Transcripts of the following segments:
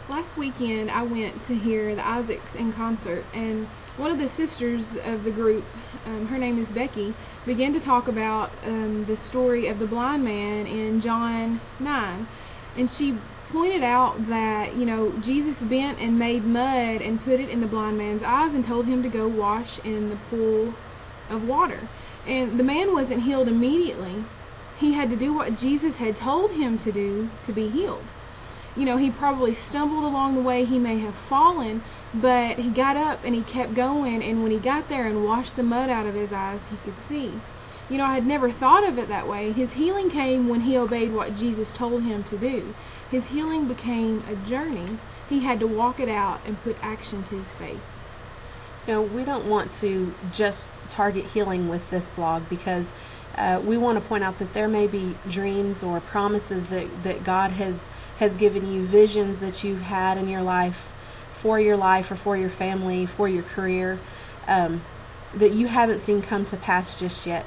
Last weekend, I went to hear the Isaacs in concert, and one of the sisters of the group, her name is Becky, began to talk about the story of the blind man in John 9. And she pointed out that, Jesus bent and made mud and put it in the blind man's eyes and told him to go wash in the pool of water. And the man wasn't healed immediately. He had to do what Jesus had told him to do to be healed. He probably stumbled along the way, he may have fallen, but he got up and he kept going, and when he got there and washed the mud out of his eyes, he could see. I had never thought of it that way. His healing came when he obeyed what Jesus told him to do. His healing became a journey. He had to walk it out and put action to his faith. We don't want to just target healing with this blog because we want to point out that there may be dreams or promises that God has given you, visions that you've had in your life or for your family, for your career, that you haven't seen come to pass just yet.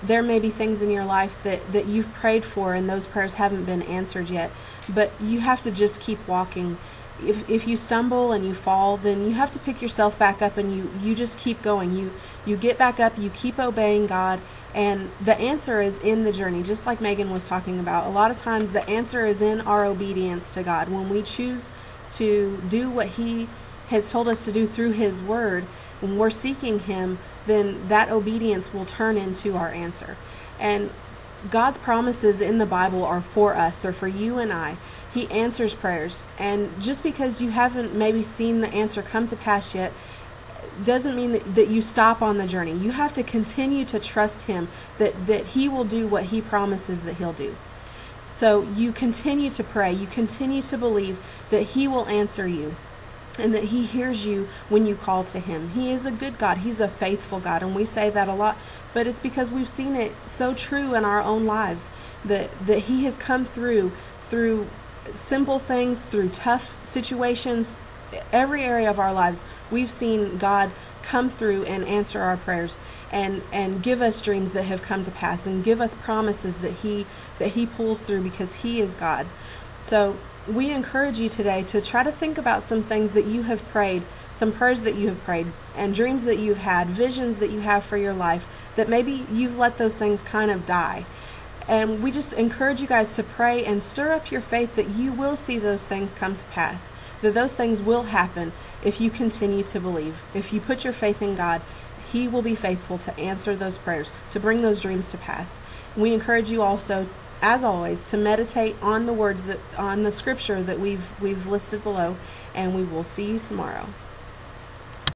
There may be things in your life that you've prayed for and those prayers haven't been answered yet, but you have to just keep walking. If you stumble and you fall, then you have to pick yourself back up and you just keep going. You get back up, you keep obeying God, and the answer is in the journey, just like Megan was talking about. A lot of times the answer is in our obedience to God. When we choose to do what He has told us to do through His Word, when we're seeking Him, then that obedience will turn into our answer. And God's promises in the Bible are for us. They're for you and I. He answers prayers. And just because you haven't maybe seen the answer come to pass yet, doesn't mean that you stop on the journey. You have to continue to trust Him that He will do what He promises that He'll do. So you continue to pray. You continue to believe that He will answer you and that He hears you when you call to Him. He is a good God. He's a faithful God. And we say that a lot, but it's because we've seen it so true in our own lives that He has come through simple things, through tough situations, every area of our lives. We've seen God come through and answer our prayers and give us dreams that have come to pass and give us promises that He pulls through because He is God. So we encourage you today to try to think about some things that you have prayed, some prayers that you have prayed, and dreams that you've had, visions that you have for your life, that maybe you've let those things kind of die. And we just encourage you guys to pray and stir up your faith that you will see those things come to pass, that those things will happen if you continue to believe. If you put your faith in God, He will be faithful to answer those prayers, to bring those dreams to pass. We encourage you also, as always, to meditate on the words on the scripture that we've listed below, and we will see you tomorrow.